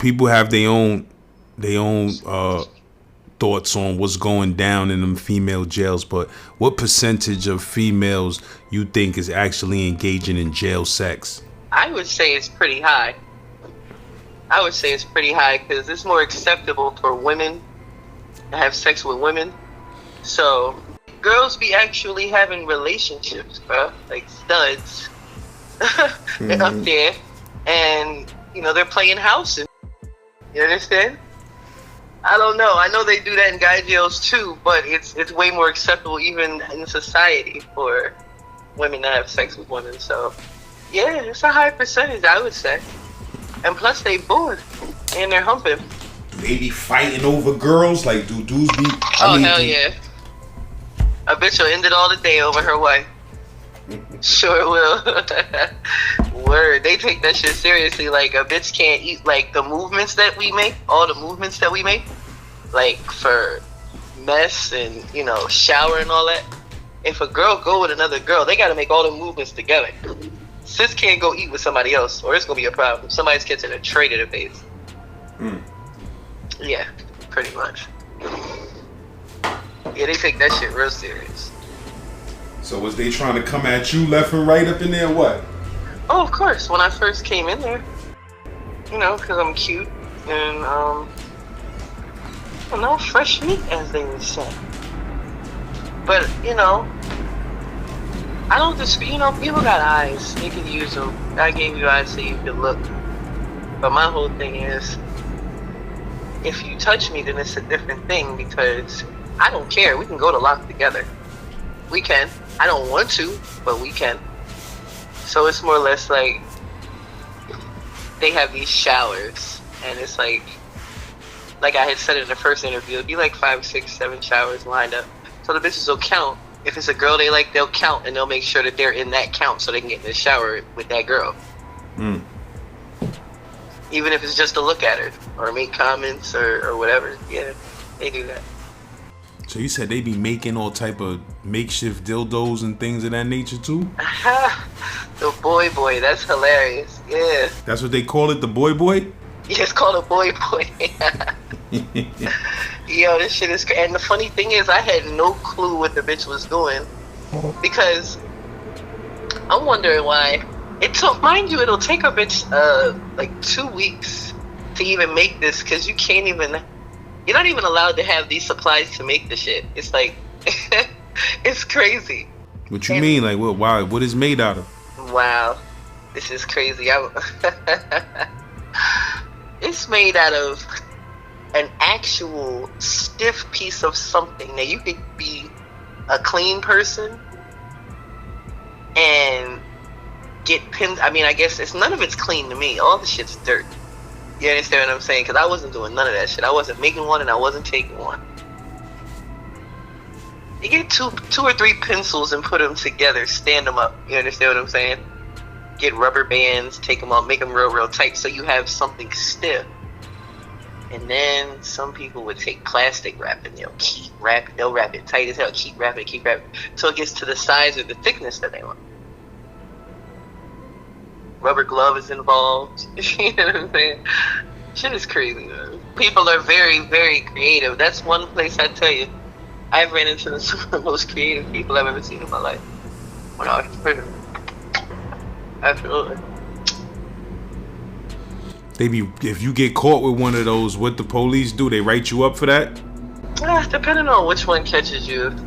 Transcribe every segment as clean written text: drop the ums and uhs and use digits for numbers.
people have their own thoughts on what's going down in them female jails, but what percentage of females you think is actually engaging in jail sex? I would say it's pretty high. Because it's more acceptable for women to have sex with women. So girls be actually having relationships, bro, like studs. They're up there, and they're playing house. You understand? I don't know. I know they do that in guy jails too, but it's way more acceptable even in society for women to have sex with women. So yeah, it's a high percentage, I would say. And plus they bored and they're humping. They be fighting over girls, like do dudes be? Hell yeah. A bitch will end it all the day over her wife. Sure will. Word. They take that shit seriously. Like, a bitch can't eat, like, the movements that we make, all the movements that we make, like, for mess and, shower and all that. If a girl go with another girl, they gotta make all the movements together. Sis can't go eat with somebody else, or it's gonna be a problem. Somebody's catching a tray to the face. Yeah, pretty much. Yeah, they take that shit real serious. So was they trying to come at you left and right up in there, what? Oh, of course. When I first came in there, because I'm cute and, fresh meat, as they would say. But, I don't people got eyes. You can use them. I gave you eyes so you could look. But my whole thing is, if you touch me, then it's a different thing, because I don't care. We can go to lock together. We can. I don't want to, but we can. So it's more or less like they have these showers, and it's like I had said in the first interview, it'd be like 5, 6, 7 showers lined up. So the bitches will count. If it's a girl they like, they'll count, and they'll make sure that they're in that count so they can get in the shower with that girl. Even if it's just to look at her or make comments or whatever. Yeah, they do that. So you said they be making all type of makeshift dildos and things of that nature too? The boy, that's hilarious. Yeah. That's what they call it, the boy? Yeah, it's called a boy. Yo, this shit is crazy. And the funny thing is, I had no clue what the bitch was doing, because I'm wondering why. It'll take a bitch like 2 weeks to even make this, because you're not even allowed to have these supplies to make the shit. It's like, it's crazy. What you mean? Like, what is made out of? Wow, this is crazy. It's made out of an actual stiff piece of something. Now, you could be a clean person and get pinned. I mean, I guess none of it's clean to me. All the shit's dirt. You understand what I'm saying? Because I wasn't doing none of that shit. I wasn't making one, and I wasn't taking one. You get two or three pencils and put them together, stand them up. You understand what I'm saying? Get rubber bands, take them up, make them real tight, so you have something stiff. And then some people would take plastic wrap and they'll wrap it tight as hell, keep wrapping, so it gets to the size or the thickness that they want. Rubber glove is involved. You know what I'm saying? Shit is crazy, man. People are very, very creative. That's one place I tell you, I've ran into some of the most creative people I've ever seen in my life when I was in prison. Absolutely. If you get caught with one of those, what the police do? They write you up for that? Depending on which one catches you. If the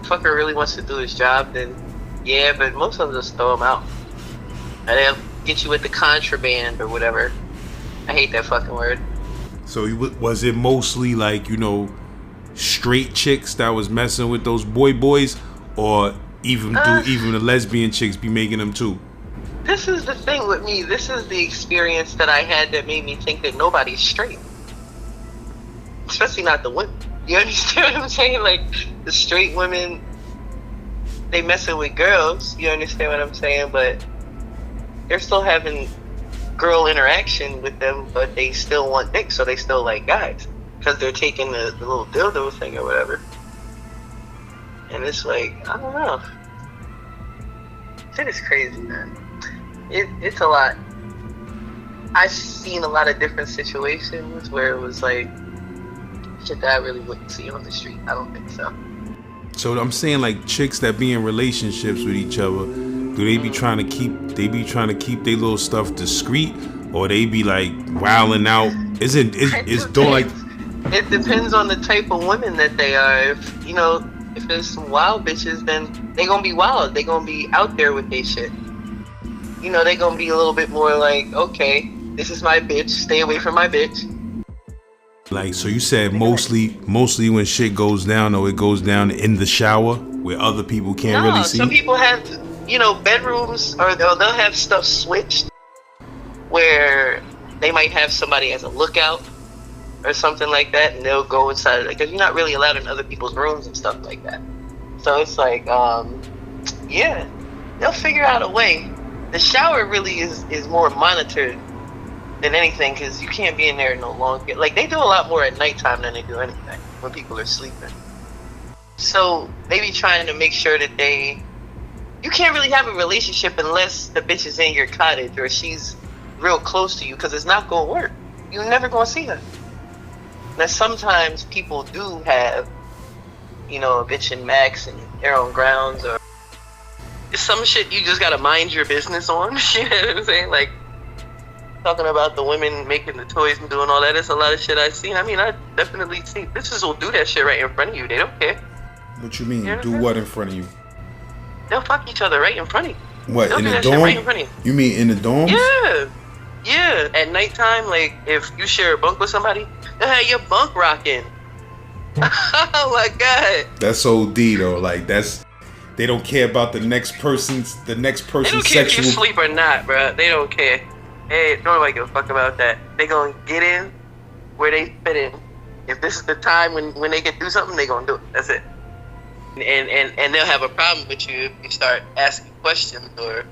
fucker really wants to do his job, then yeah, but most of them just throw him out. And they'll get you with the contraband or whatever. I hate that fucking word. So was it mostly like, straight chicks that was messing with those boys, or even the lesbian chicks be making them too? This is the thing with me. This is the experience that I had that made me think that nobody's straight. Especially not the women. You understand what I'm saying? Like, the straight women, they messing with girls. You understand what I'm saying? But they're still having girl interaction with them, but they still want dick, so they still like guys. Because they're taking the little dildo thing or whatever. And it's like, I don't know. Shit is crazy, man. It's a lot. I've seen a lot of different situations where it was like shit that I really wouldn't see on the street. I don't think so. So I'm saying like chicks that be in relationships with each other, do they be trying to keep their little stuff discreet, or they be like wilding out? It's doing like. It depends on the type of women that they are. If there's some wild bitches, then they gonna be wild. They gonna be out there with their shit. They gonna be a little bit more like, okay, this is my bitch. Stay away from my bitch. Like, so you said mostly when shit goes down, though, it goes down in the shower where other people can't really see? Some people have, bedrooms, or they'll have stuff switched where they might have somebody as a lookout or something like that, and they'll go inside because you're not really allowed in other people's rooms and stuff like that. So it's like, yeah, they'll figure out a way. The shower really is more monitored than anything, because you can't be in there no longer. Like, they do a lot more at nighttime than they do anything when people are sleeping. So they be trying to make sure that you can't really have a relationship unless the bitch is in your cottage or she's real close to you, because it's not gonna work. You're never gonna see her. Now sometimes people do have, a bitch in max and their own grounds, or some shit you just gotta mind your business on. You know what I'm saying? Like, talking about the women making the toys and doing all that, there's a lot of shit I've seen. I mean, I definitely see bitches will do that shit right in front of you. They don't care. What you mean? Do what in front of you? They'll fuck each other right in front of you. What, in the dorm? Right in front of you. You mean in the dorms? Yeah. At nighttime, like, if you share a bunk with somebody, they'll have your bunk rocking. Oh my God. That's OD though. Like, they don't care about the next person's They don't care if you sleep or not, bro. They don't care. Hey, nobody give a fuck about that. They gonna get in where they fit in. If this is the time when they can do something, they gonna do it. That's it. And they'll have a problem with you if you start asking questions, or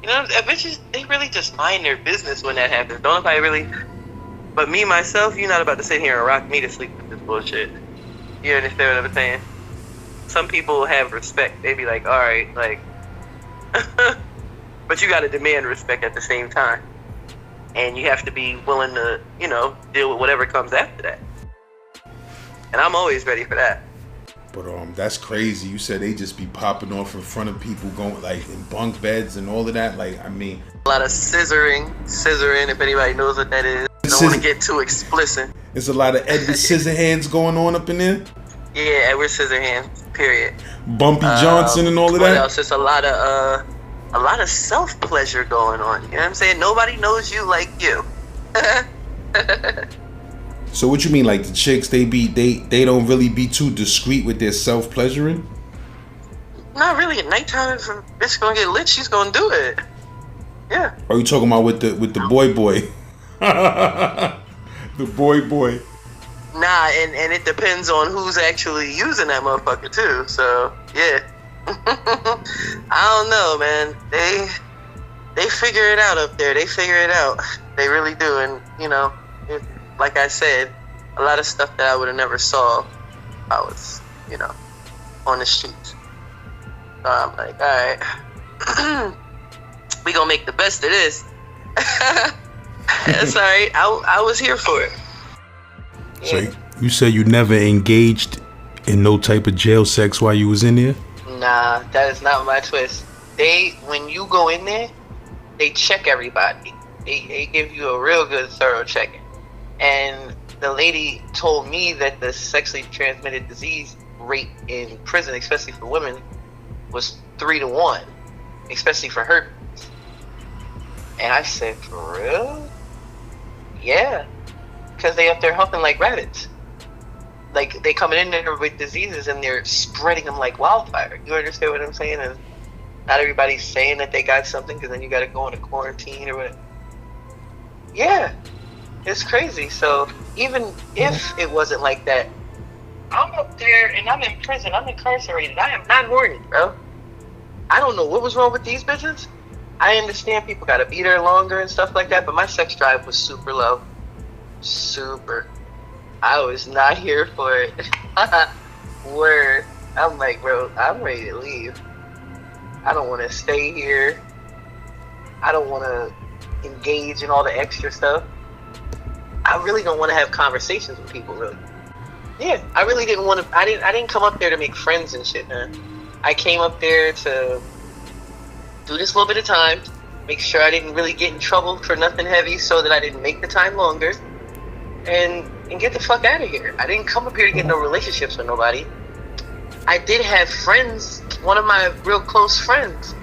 bitches, they really just mind their business when that happens. Don't nobody really. But me myself, you're not about to sit here and rock me to sleep with this bullshit. You understand what I'm saying? Some people have respect. They be like, all right, like. But you got to demand respect at the same time. And you have to be willing to, deal with whatever comes after that. And I'm always ready for that. But that's crazy. You said they just be popping off in front of people, going like in bunk beds and all of that. Like, I mean, a lot of scissoring, if anybody knows what that is. I don't want to get too explicit. There's a lot of Edward Scissorhands going on up in there. Yeah, Edward Scissorhands, period. Bumpy Johnson and all of that. What else? There's a lot of self-pleasure going on. You know what I'm saying? Nobody knows you like you. So what you mean, like the chicks, they don't really be too discreet with their self-pleasuring? Not really. At nighttime, if a bitch gonna get lit, she's gonna do it. Yeah. Are you talking about with the boy? The boy. Nah, and it depends on who's actually using that motherfucker too. So yeah. I don't know, man. They figure it out up there. They figure it out. They really do. And like I said, a lot of stuff that I would have never saw if I was, on the streets. So I'm like, all right, we gonna make the best of this. That's all right. I was here for it. So you said you never engaged in no type of jail sex while you was in there? Nah, that is not my twist. When you go in there, they check everybody. They give you a real good thorough checking. And the lady told me that the sexually transmitted disease rate in prison, especially for women, was 3 to 1, especially for herpes. And I said, for real? Yeah, because they up there humping like rabbits. Like, they coming in there with diseases and they're spreading them like wildfire. You understand what I'm saying? And not everybody's saying that they got something, because then you got to go into quarantine or whatever. Yeah, it's crazy. So even if it wasn't like that, I'm up there and I'm in prison. I'm incarcerated. I am not horny, bro. I don't know what was wrong with these bitches. I understand people got to be there longer and stuff like that, but my sex drive was super low. Super. I was not here for it. Word. I'm like, bro, I'm ready to leave. I don't want to stay here. I don't want to engage in all the extra stuff, I really don't want to have conversations with people, really. Yeah, I really didn't want to. I didn't come up there to make friends and shit, man. I came up there to do this little bit of time, make sure I didn't really get in trouble for nothing heavy, so that I didn't make the time longer, and get the fuck out of here. I didn't come up here to get no relationships with nobody. I did have friends. One of my real close friends,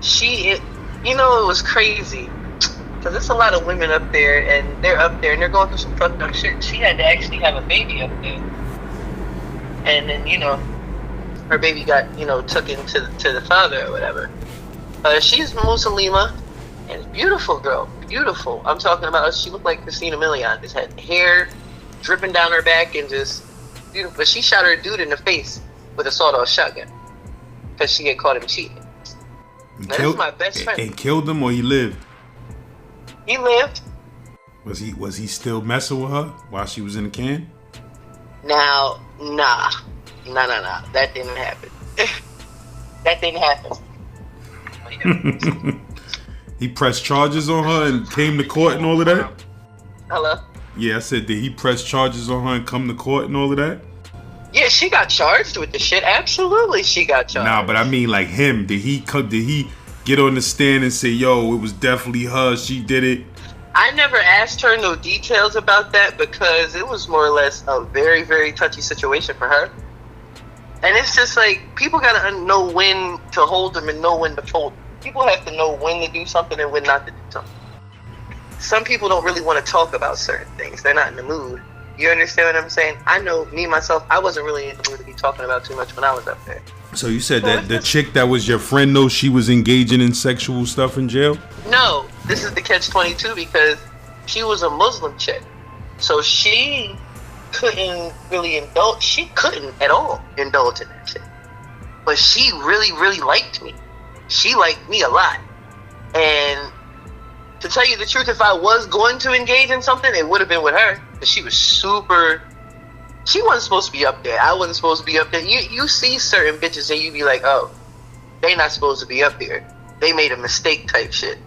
it was crazy. Because there's a lot of women up there, and they're going through some fucked up shit. She had to actually have a baby up there. And then, her baby got, took into to the father or whatever. She's Muslima, and beautiful girl. Beautiful. I'm talking about, she looked like Christina Milian. Just had hair dripping down her back and just beautiful. But she shot her dude in the face with a sawed-off shotgun. Because she had caught him cheating. Now, this is my best friend. And killed him, or he lived? He lived. Was he still messing with her while she was in the can? Now, nah. That didn't happen. That didn't happen. He pressed charges on her and came to court and all of that? Hello? Yeah, I said, did he press charges on her and come to court and all of that? Yeah, she got charged with the shit. Absolutely, she got charged. Nah, but I mean, like him. Did he get on the stand and say, yo, it was definitely her, she did it? I never asked her no details about that because it was more or less a very, very touchy situation for her. And it's just like, people gotta know when to hold them and know when to fold them. People have to know when to do something and when not to do something. Some people don't really want to talk about certain things. They're not in the mood. You understand what I'm saying? I know, me, myself, I wasn't really in the mood to be talking about too much when I was up there. So you said that the chick that was your friend, though, she was engaging in sexual stuff in jail? No, this is the catch-22 because she was a Muslim chick. So she couldn't really indulge. She couldn't at all indulge in that shit. But she really, really liked me. She liked me a lot. And to tell you the truth, if I was going to engage in something, it would have been with her. Because she was super... She wasn't supposed to be up there. I wasn't supposed to be up there. You see certain bitches and you be like, oh, they not supposed to be up there. They made a mistake type shit.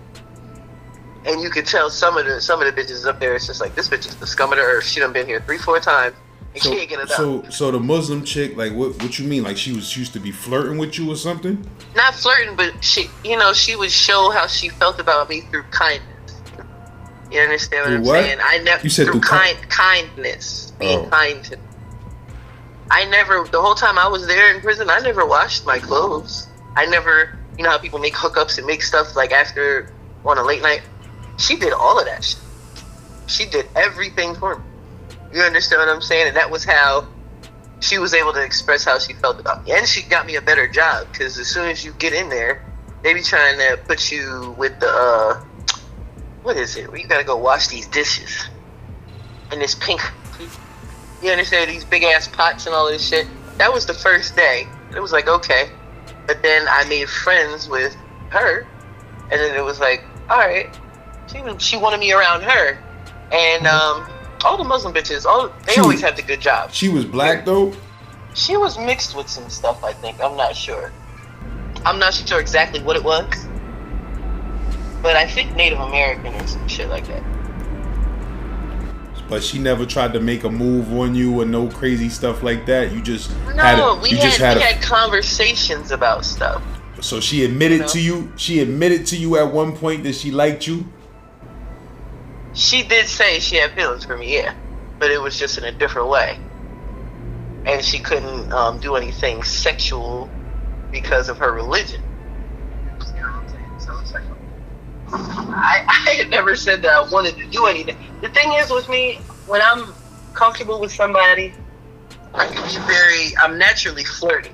And you could tell some of the bitches up there, it's just like, this bitch is the scum of the earth. She done been here 3-4 times. And she ain't get it up. So the Muslim chick, like, what you mean? Like, she used to be flirting with you or something? Not flirting, but she would show how she felt about me through kindness. You understand what I'm saying? I never. You said through kindness, being kind to. I never. The whole time I was there in prison, I never washed my clothes. I never. You know how people make hookups and make stuff like after on a late night. She did all of that shit. She did everything for me. You understand what I'm saying? And that was how she was able to express how she felt about me. And she got me a better job because as soon as you get in there, they be trying to put you with the what is it? Where you gotta go wash these dishes in this pink. You understand, these big ass pots and all this shit. That was the first day. It was like, okay, but then I made friends with her, and then it was like, all right. She wanted me around her, and all the Muslim bitches, they always have the good jobs. She was black though. She was mixed with some stuff. I think I'm not sure. I'm not sure exactly what it was. But I think Native American or some shit like that. But she never tried to make a move on you or no crazy stuff like that. You just we had conversations about stuff. So she admitted to you. She admitted to you at one point that she liked you. She did say she had feelings for me, yeah, but it was just in a different way. And she couldn't do anything sexual because of her religion. I had never said that I wanted to do anything. The thing is with me, when I'm comfortable with somebody, I'm naturally flirty,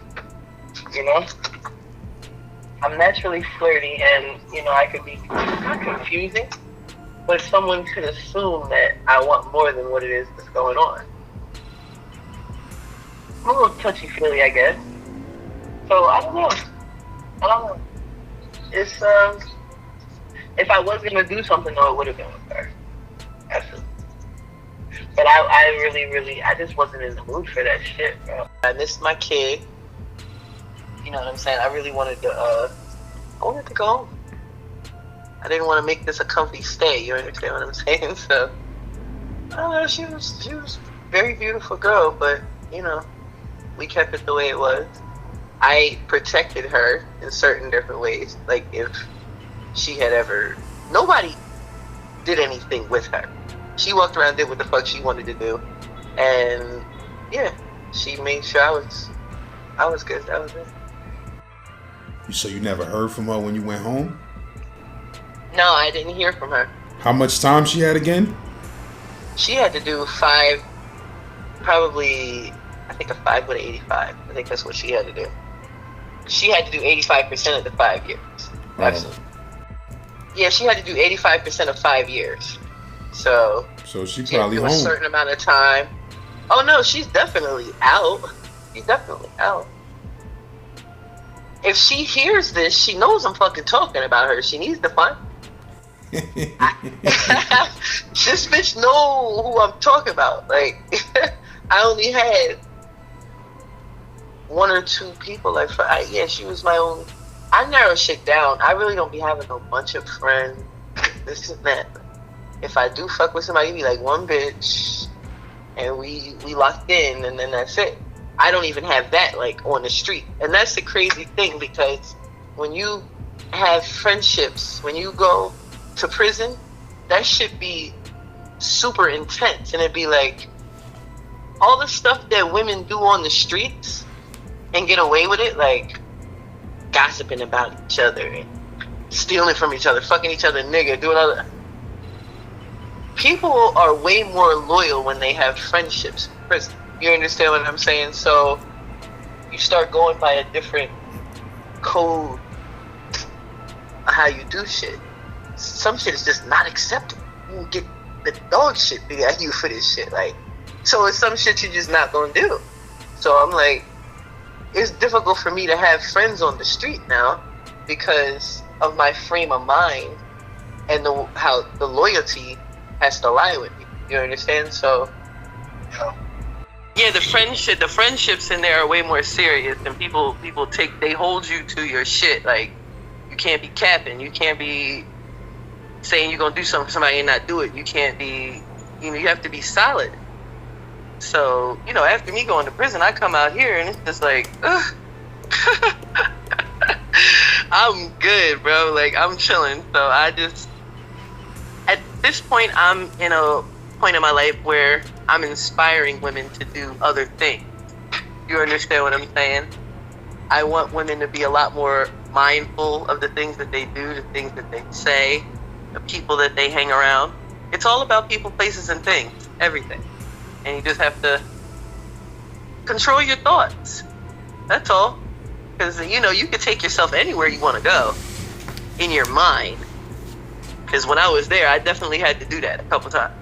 I'm naturally flirty, and, I could be not confusing, but someone could assume that I want more than what it is that's going on. I'm a little touchy-feely, I guess. So, I don't know. It's, if I was going to do something, though, it would have been with her. Absolutely. But I really, I just wasn't in the mood for that shit, bro. I missed my kid. You know what I'm saying? I really wanted to, I wanted to go home. I didn't want to make this a comfy stay. You understand what I'm saying? So, I don't know. She was a very beautiful girl, but you know, we kept it the way it was. I protected her in certain different ways. Like if she had ever, nobody did anything with her. She walked around, did what the fuck she wanted to do, and yeah, she made sure I was good. That was it. So you never heard from her when you went home? No, I didn't hear from her. How much time she had again? She had to do 5, probably, I think a 5 with an 85. I think that's what she had to do. She had to do 85% of the 5 years. Absolutely. Yeah, she had to do 85% of 5 years. So she probably home. A certain amount of time. Oh no, she's definitely out. She's definitely out. If she hears this, she knows I'm fucking talking about her. She needs to find. This bitch know who I'm talking about. Like, I only had 1 or 2 people. Like, yeah, she was my only. I narrow shit down. I really don't be having a bunch of friends. This and that. If I do fuck with somebody, it be like one bitch, and we locked in, and then that's it. I don't even have that like on the street, and that's the crazy thing, because when you have friendships, when you go to prison, that should be super intense, and it'd be like all the stuff that women do on the streets and get away with it, like gossiping about each other and stealing from each other, fucking each other nigga, doing other. People are way more loyal when they have friendships in prison. You understand what I'm saying? So you start going by a different code of how you do shit. Some shit is just not acceptable. You get the dog shit at you for this shit. Like, so it's some shit you're just not gonna do. So I'm like, it's difficult for me to have friends on the street now because of my frame of mind and how the loyalty has to lie with me. You understand? So yeah, the friendships in there are way more serious, and people they hold you to your shit. Like, you can't be capping, you can't be saying you're gonna do something for somebody and not do it. You can't be, you have to be solid. So, after me going to prison, I come out here and it's just like, ugh. I'm good, bro. Like, I'm chilling. So at this point, I'm in a point in my life where I'm inspiring women to do other things. You understand what I'm saying? I want women to be a lot more mindful of the things that they do, the things that they say, the people that they hang around. It's all about people, places, and things. Everything. And you just have to control your thoughts. That's all. Because, you can take yourself anywhere you want to go in your mind. Because when I was there, I definitely had to do that a couple times.